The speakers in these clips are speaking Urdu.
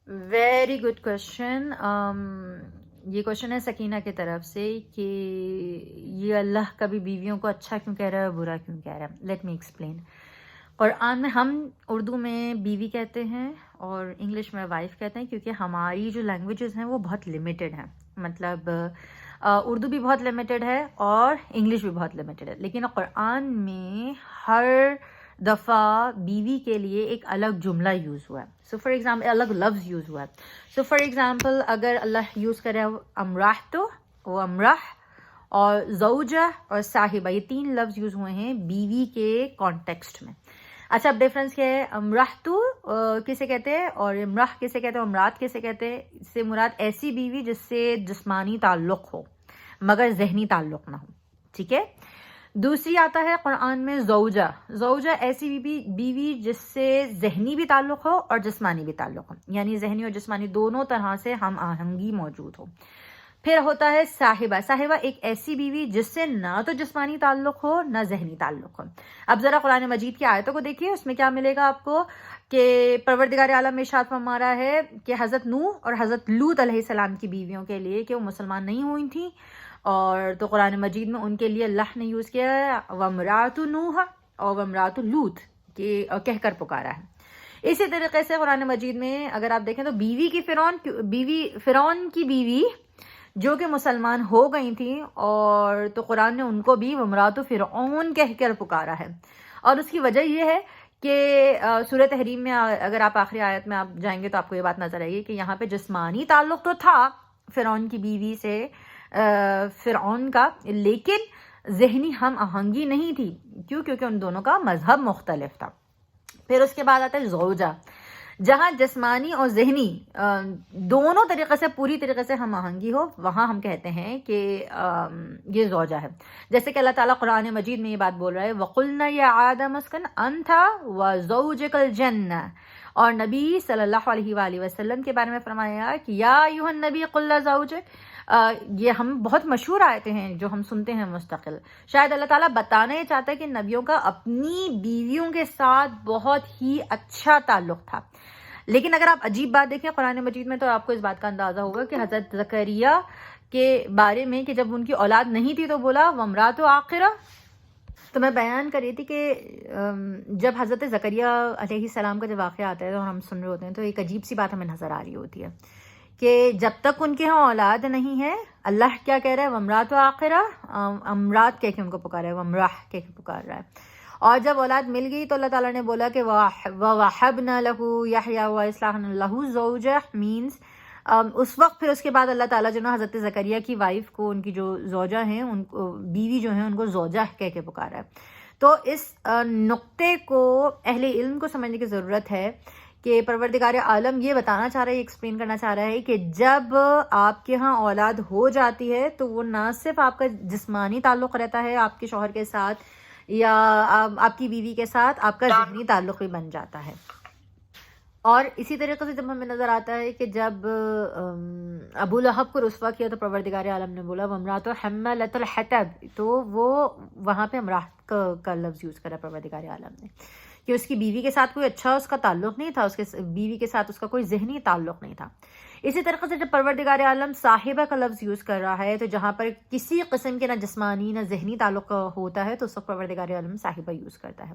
Very good question. یہ کوشچن ہے سکینہ کی طرف سے کہ یہ اللہ کبھی بیویوں کو اچھا کیوں کہہ رہا ہے برا کیوں کہہ رہا ہے. Let me explain. قرآن میں ہم اردو میں بیوی کہتے ہیں اور انگلش میں وائف کہتے ہیں کیونکہ ہماری جو لینگویجز ہیں وہ بہت لمیٹڈ ہیں. مطلب اردو بھی بہت لمیٹڈ ہے اور انگلش بھی بہت لمیٹڈ ہے، لیکن قرآن میں ہر دفعہ بیوی کے لیے ایک الگ جملہ یوز ہوا ہے. سو فار ایگزامپل الگ لفظ یوز ہوا ہے. سو فار ایگزامپل اگر اللہ یوز کرے امراہ تو وہ امراہ، اور زوجہ اور صاحبہ، یہ 3 لفظ یوز ہوئے ہیں بیوی کے کانٹیکسٹ میں. اچھا اب ڈفرینس کیا ہے؟ امراہتو کسے کہتے ہیں اور امراہ کسے کہتے ہیں، امرات کسے کہتے ہیں؟ اس سے مراد ایسی بیوی جس سے جسمانی تعلق ہو مگر ذہنی تعلق نہ ہو. ٹھیک ہے. دوسری آتا ہے قرآن میں زوجہ. زوجہ ایسی بیوی جس سے ذہنی بھی تعلق ہو اور جسمانی بھی تعلق ہو، یعنی ذہنی اور جسمانی دونوں طرح سے ہم آہنگی موجود ہو. پھر ہوتا ہے صاحبہ. صاحبہ ایک ایسی بیوی جس سے نہ تو جسمانی تعلق ہو نہ ذہنی تعلق ہو. اب ذرا قرآن مجید کی آیتوں کو دیکھیے، اس میں کیا ملے گا آپ کو کہ پروردگار عالم میں ارشاد فرما رہا ہے کہ حضرت نوح اور حضرت لوط علیہ السلام کی بیویوں کے لیے کہ وہ مسلمان نہیں ہوئی تھیں، اور تو قرآن مجید میں ان کے لیے اللہ نے یوز کیا ہے وامرأۃ نوح اور وامرأۃ لوط کہ کہہ کر پکارا ہے. اسی طریقے سے قرآن مجید میں اگر آپ دیکھیں تو فرعون کی بیوی جو کہ مسلمان ہو گئی تھیں، اور تو قرآن نے ان کو بھی وامرأۃ فرعون کہہ کر پکارا ہے. اور اس کی وجہ یہ ہے کہ سورہ تحریم میں اگر آپ آخری آیت میں آپ جائیں گے تو آپ کو یہ بات نظر آئے گی کہ یہاں پہ جسمانی تعلق تو تھا فرعون کی بیوی سے فرعون کا، لیکن ذہنی ہم آہنگی نہیں تھی. کیوں؟ کیونکہ ان دونوں کا مذہب مختلف تھا. پھر اس کے بعد آتا ہے زوجہ، جہاں جسمانی اور ذہنی دونوں طریقے سے پوری طریقے سے ہم آہنگی ہو، وہاں ہم کہتے ہیں کہ یہ زوجہ ہے. جیسے کہ اللہ تعالیٰ قرآن مجید میں یہ بات بول رہا ہے وَقُلْنَا يَا آدَمُ اسْكُنْ أَنْتَ وَزَوْجُكَ الْجَنَّةَ، اور نبی صلی اللہ علیہ وآلہ وسلم کے بارے میں فرمایا کہ یا ایھا النبی قل لزوجک. یہ ہم بہت مشہور آیتیں ہیں جو ہم سنتے ہیں مستقل. شاید اللہ تعالیٰ بتانا یہ چاہتا ہے کہ نبیوں کا اپنی بیویوں کے ساتھ بہت ہی اچھا تعلق تھا. لیکن اگر آپ عجیب بات دیکھیں قرآن مجید میں تو آپ کو اس بات کا اندازہ ہوگا کہ حضرت زکریا کے بارے میں کہ جب ان کی اولاد نہیں تھی تو بولا وامرأۃ عاقرہ. تو میں بیان کر رہی تھی کہ جب حضرت زکریا علیہ السلام کا جب واقعہ آتا ہے اور ہم سن رہے ہوتے ہیں تو ایک عجیب سی بات ہمیں نظر آ رہی ہوتی ہے کہ جب تک ان کے ہاں اولاد نہیں ہے اللہ کیا کہہ رہا ہے وامرأۃ عاقرہ، امرات کہہ کے ان کو پکار رہا ہے، وامرأہ کہہ کے پکار رہا ہے. اور جب اولاد مل گئی تو اللہ تعالیٰ نے بولا کہ وَوَهَبْنَا لَهُ يَحْيَىٰ وَأَصْلَحْنَا لَهُ زَوْجَهُ مینس اس وقت پھر اس کے بعد اللہ تعالیٰ جو نا حضرت زکریا کی وائف کو، ان کی جو زوجہ ہیں، ان کو بیوی جو ہیں ان کو زوجہ کہہ کے پکارا ہے. تو اس نقطے کو اہل علم کو سمجھنے کی ضرورت ہے کہ پروردگار عالم یہ بتانا چاہ رہا ہے، ایکسپلین کرنا چاہ رہا ہے کہ جب آپ کے ہاں اولاد ہو جاتی ہے تو وہ نہ صرف آپ کا جسمانی تعلق رہتا ہے آپ کے شوہر کے ساتھ یا آپ کی بیوی کے ساتھ، آپ کا ذہنی تعلق بھی بن جاتا ہے. اور اسی طریقے سے جب ہمیں نظر آتا ہے کہ جب ابو لہب کو رسوا کیا تو پروردگار عالم نے بولا وامرأۃ حمالۃ الحطب، تو وہ وہاں پہ امرأۃ کا لفظ یوز کرا پروردگار عالم نے کہ اس کی بیوی کے ساتھ کوئی اچھا اس کا تعلق نہیں تھا، اس کے بیوی کے ساتھ اس کا کوئی ذہنی تعلق نہیں تھا. اسی طریقے سے جب پروردگار عالم صاحبہ کا لفظ یوز کر رہا ہے تو جہاں پر کسی قسم کے نہ جسمانی نہ ذہنی تعلق ہوتا ہے تو اس وقت پروردگار عالم صاحبہ یوز کرتا ہے.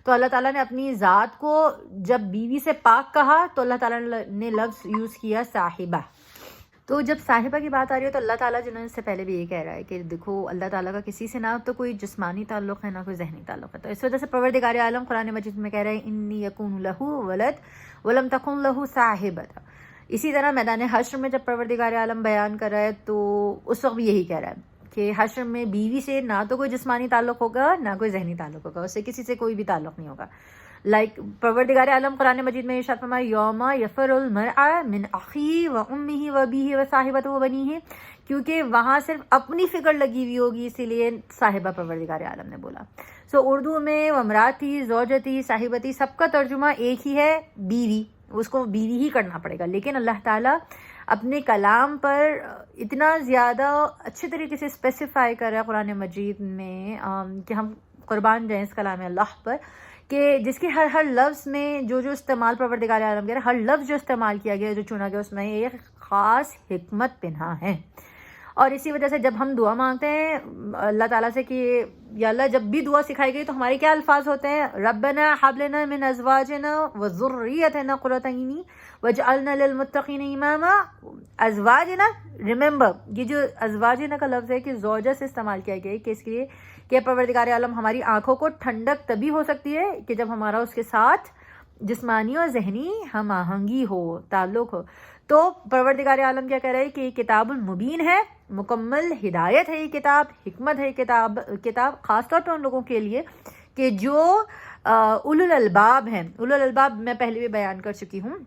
تو اللہ تعالیٰ نے اپنی ذات کو جب بیوی سے پاک کہا تو اللہ تعالیٰ نے لفظ یوز کیا صاحبہ. تو جب صاحبہ کی بات آ رہی ہے تو اللہ تعالیٰ جنہوں نے اس سے پہلے بھی یہ کہہ رہا ہے کہ دیکھو اللہ تعالیٰ کا کسی سے نہ تو کوئی جسمانی تعلق ہے نہ کوئی ذہنی تعلق ہے. تو اس وجہ سے پروردگار عالم قرآن مجید میں کہہ رہے ہیں انی یکون لہ ولد ولم تکن لہ صاحبۃ. اسی طرح میدان حشر میں جب پروردگار عالم بیان کر رہا ہے تو اس وقت بھی یہی کہہ رہا ہے کہ حشر میں بیوی سے نہ تو کوئی جسمانی تعلق ہوگا نہ کوئی ذہنی تعلق ہوگا، اس سے کسی سے کوئی بھی تعلق نہیں ہوگا. لائک پروردگار عالم قرآن مجید میں ارشاد فرمایا یوم یفر المرء من اخیہ و امہ و ابیہ و صاحبتہ و بنیہ، کیونکہ وہاں صرف اپنی فکر لگی ہوئی ہوگی اسی لیے صاحبہ پروردگار عالم نے بولا. سو اردو میں وامراتی، زوجتی، صاحبتی سب کا ترجمہ ایک ہی ہے، بیوی. اس کو بیوی ہی کرنا پڑے گا، لیکن اللہ تعالیٰ اپنے کلام پر اتنا زیادہ اچھے طریقے سے اسپیسیفائی کر رہا ہے قرآن مجید میں کہ ہم قربان جائیں اس کلام اللہ پر کہ جس کے ہر لفظ میں جو استعمال پروردگار عالم کر ہر لفظ جو استعمال کیا گیا جو چنا گیا اس میں ایک خاص حکمت پنہا ہے. اور اسی وجہ سے جب ہم دعا مانگتے ہیں اللہ تعالیٰ سے کہ یا اللہ جب بھی دعا سکھائی گئی تو ہمارے کیا الفاظ ہوتے ہیں؟ ربنا حب لنا من ازواجنا وذریتنا قرۃ اعین واجعلنا للمتقین اماما. ازواجنا، ریممبر یہ جو ازواجنا کا لفظ ہے کہ زوجہ سے استعمال کیا گیا ہے کہ اس کے لیے کہ پروردگار عالم ہماری آنکھوں کو ٹھنڈک تبھی ہو سکتی ہے کہ جب ہمارا اس کے ساتھ جسمانی اور ذہنی ہم آہنگی ہو، تعلق ہو. تو پروردگار عالم کیا کہہ رہے ہیں کہ یہ کتاب المبین ہے، مکمل ہدایت ہے، یہ کتاب حکمت ہے، کتاب خاص طور پہ ان لوگوں کے لیے کہ جو اولو الالباب ہیں. اولو الالباب میں پہلے بھی بیان کر چکی ہوں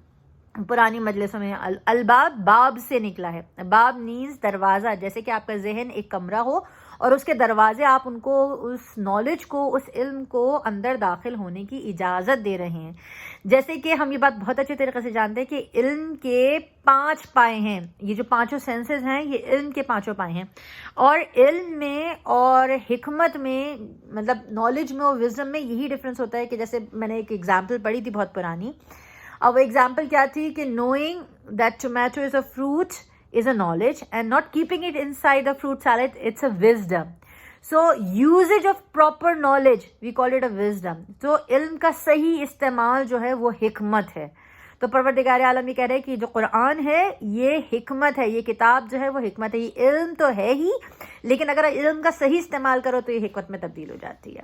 پرانی مجلسوں میں. الباب باب سے نکلا ہے، باب نیز دروازہ، جیسے کہ آپ کا ذہن ایک کمرہ ہو اور اس کے دروازے آپ ان کو اس نالج کو اس علم کو اندر داخل ہونے کی اجازت دے رہے ہیں. جیسے کہ ہم یہ بات بہت اچھے طریقے سے جانتے ہیں کہ علم کے 5 پائے ہیں، یہ جو 5 سینسز ہیں یہ علم کے 5 پائے ہیں. اور علم میں اور حکمت میں مطلب نالج میں اور وزڈم میں یہی ڈفرینس ہوتا ہے کہ جیسے میں نے ایک ایگزامپل پڑھی تھی بہت پرانی، اور وہ ایگزامپل کیا تھی کہ knowing that tomato is a fruit is a knowledge and not keeping it inside a fruit salad, it's a wisdom. So usage of proper knowledge, we call it a wisdom. So علم کا صحیح استعمال جو ہے وہ حکمت ہے. تو پروردگار عالم یہ کہہ رہے ہیں کہ جو قرآن ہے یہ حکمت ہے، یہ کتاب جو ہے وہ حکمت ہے. یہ علم تو ہے ہی، لیکن اگر علم کا صحیح استعمال کرو تو یہ حکمت میں تبدیل ہو جاتی ہے.